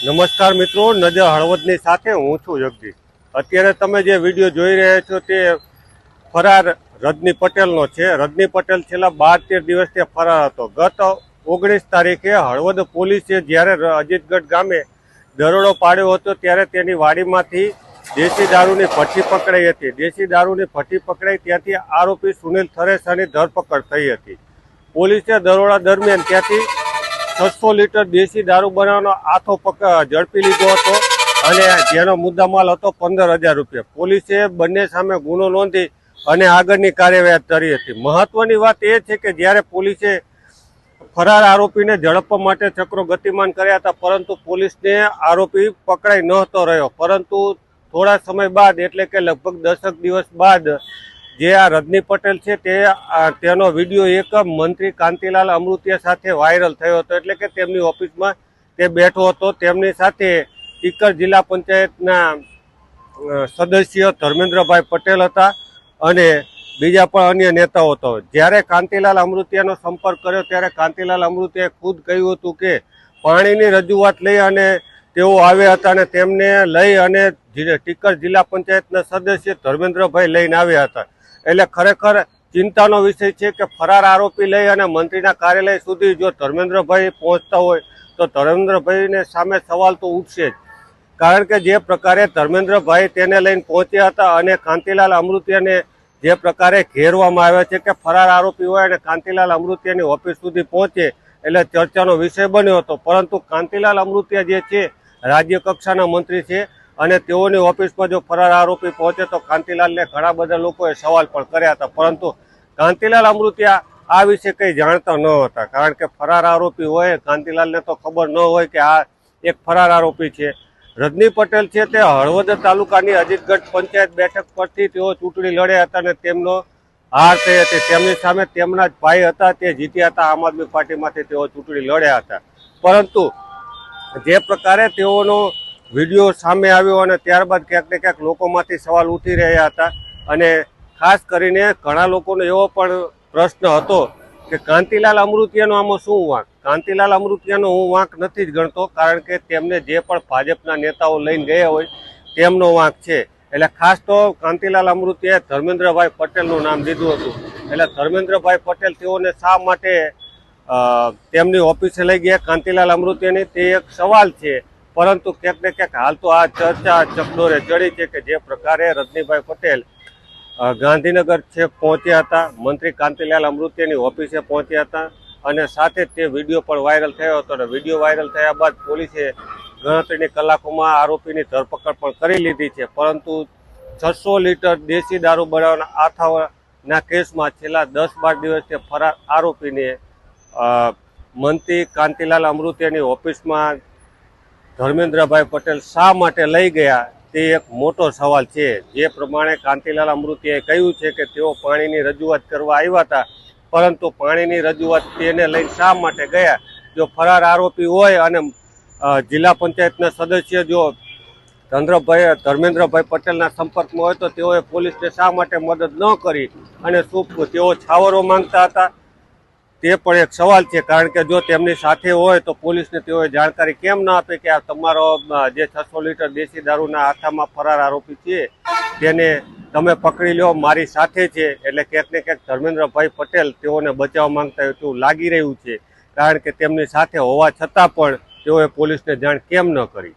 નમસ્કાર મિત્રો, નજર હળવદની સાથે હું છું જગદીશ। અત્યારે તમે જે વિડીયો જોઈ રહ્યા છો તે ફરાર રજની પટેલનો છે। રજની પટેલ છેલ્લા 12-13 દિવસથી ફરાર હતો। ગત 19 તારીખે હળવદ પોલીસે જ્યારે અજીતગઢ ગામે દરોડો પાડ્યો હતો ત્યારે તેની વાડીમાંથી દેશી દારૂની ભઠ્ઠી પકડાઈ હતી। દેશી દારૂની ભઠ્ઠી પકડાઈ ત્યાંથી આરોપી સુનિલ થરેસાની ધરપકડ થઈ હતી। પોલીસે દરોડા દરમિયાન ત્યાંથી 600 લીટર દેશી દારૂ બનાવવાનો આથો ઝડપી લીધો હતો અને જેનો મુદ્દામાલ હતો 15,000 રૂપિયા। પોલીસે બંને સામે ગુનો નોંધી અને આગળની કાર્યવાહી કરી હતી। મહત્વની વાત એ છે કે જ્યારે પોલીસે ફરાર આરોપીને ઝડપવા માટે ચક્રો ગતિમાન કર્યા હતા, પરંતુ પોલીસને આરોપી પકડાઈ નહોતો રહ્યો। પરંતુ થોડા સમય બાદ એટલે કે લગભગ 10 દિવસ બાદ જે આ રજની પટેલ છે તેનો વિડીયો એક મંત્રી કાંતિલાલ અમૃતિયા સાથે વાયરલ થયો હતો। એટલે કે તેમની ઓફિસમાં તે બેઠો હતો, તેમની સાથે ટીકર જિલ્લા પંચાયતના સદસ્ય ધર્મેન્દ્રભાઈ પટેલ હતા અને બીજા પણ અન્ય નેતાઓ હતા। જ્યારે કાંતિલાલ અમૃતિયાનો સંપર્ક કર્યો ત્યારે કાંતિલાલ અમૃતિયાએ ખુદ કહ્યું હતું કે પાણીની રજૂઆત લઈ અને તેઓ આવ્યા હતા અને તેમને લઈ અને ટીકર જિલ્લા પંચાયતના સદસ્ય ધર્મેન્દ્રભાઈ લઈને આવ્યા હતા। એટલે ખરેખર ચિંતાનો વિષય છે કે ફરાર આરોપી લઈ અને મંત્રીના કાર્યાલય સુધી જો ધર્મેન્દ્રભાઈ પહોંચતા હોય તો ધર્મેન્દ્રભાઈને સામે સવાલ તો ઉઠશે જ, કારણ કે જે પ્રકારે ધર્મેન્દ્રભાઈ તેને લઈને પહોંચ્યા હતા અને કાંતિલાલ અમૃતિયાને જે પ્રકારે ઘેરવામાં આવ્યા છે કે ફરાર આરોપી હોય અને કાંતિલાલ અમૃતિયાની ઓફિસ સુધી પહોંચે એટલે ચર્ચાનો વિષય બન્યો હતો। પરંતુ કાંતિલાલ અમૃતિયા જે છે રાજ્ય કક્ષાના મંત્રી છે અને તેઓની ઓફિસમાં જો ફરાર આરોપી પહોંચે તો કાંતિલાલને ઘણા બધા લોકોએ સવાલ પણ કર્યા હતા, પરંતુ કાંતિલાલ અમૃતિયા આ વિશે કંઈ જાણતા ન હતા, કારણ કે ફરાર આરોપી હોય કાંતિલાલને તો ખબર ન હોય કે આ એક ફરાર આરોપી છે। રજની પટેલ છે તે હળવદ તાલુકાની અજીતગઢ પંચાયત બેઠક પરથી તેઓ ચૂંટણી લડ્યા હતા અને તેમનો હાર થઈ હતી। તેમની સામે તેમના જ ભાઈ હતા તે જીત્યા હતા, આમ આદમી પાર્ટીમાંથી તેઓ ચૂંટણી લડ્યા હતા। પરંતુ જે પ્રકારે તેઓનો વિડીયો સામે આવ્યો અને ત્યારબાદ ક્યાંક ને ક્યાંક લોકોમાંથી સવાલ ઉઠી રહ્યા હતા અને ખાસ કરીને ઘણા લોકોનો એવો પણ પ્રશ્ન હતો કે કાંતિલાલ અમૃતિયાનો આમાં શું વાંક? કાંતિલાલ અમૃતિયાનો હું વાંક નથી જ ગણતો, કારણ કે તેમને જે પણ ભાજપના નેતાઓ લઈને ગયા હોય તેમનો વાંક છે। એટલે ખાસ તો કાંતિલાલ અમૃતિયાએ ધર્મેન્દ્રભાઈ પટેલનું નામ દીધું હતું। એટલે ધર્મેન્દ્રભાઈ પટેલ તેઓને શા માટે તેમની ઓફિસે લઈ ગયા કાંતિલાલ અમૃતિયાની, તે એક સવાલ છે। પરંતુ ક્યાંક ને ક્યાંક હાલ તો આ ચર્ચા ચકડોરે ચડી છે કે જે પ્રકારે રજનીભાઈ પટેલ ગાંધીનગર છે પહોંચ્યા હતા, મંત્રી કાંતિલાલ અમૃતિયાની ઓફિસે પહોંચ્યા હતા અને સાથે તે વિડીયો પણ વાયરલ થયો હતો અને વિડીયો વાયરલ થયા બાદ પોલીસે ગણતરીની કલાકોમાં આરોપીની ધરપકડ પણ કરી લીધી છે। પરંતુ 600 લીટર દેશી દારૂ બનાવવાના આથાના કેસમાં છેલ્લા 10-12 દિવસથી ફરાર આરોપીને મંત્રી કાંતિલાલ અમૃતિયાની ઓફિસમાં ધર્મેન્દ્રભાઈ પટેલ શા માટે લઈ ગયા તે એક મોટો સવાલ છે। જે પ્રમાણે કાંતિલાલ અમૃતિયાએ કહ્યું છે કે તેઓ પાણીની રજૂઆત કરવા આવ્યા હતા, પરંતુ પાણીની રજૂઆત તેને લઈને શા માટે ગયા? જો ફરાર આરોપી હોય અને જિલ્લા પંચાયતના સદસ્ય જો ધર્મેન્દ્રભાઈ પટેલના સંપર્કમાં હોય તો તેઓએ પોલીસને શા માટે મદદ ન કરી અને શું તેઓ છાવરો માંગતા હતા? તે પણ એક સવાલ છે, કારણ કે જો તેમની સાથે હોય તો પોલીસને તેઓએ જાણકારી કેમ ના આપે કે આ તમારો જે 600 લીટર દેશી દારૂના આથામાં ફરાર આરોપી છે તેને તમે પકડી લો, મારી સાથે છે। એટલે ક્યાંક ને ક્યાંક ધર્મેન્દ્રભાઈ પટેલ તેઓને બચાવવા માંગતા હોય તેવું લાગી રહ્યું છે, કારણ કે તેમની સાથે હોવા છતાં પણ તેઓએ પોલીસને જાણ કેમ ન કરી?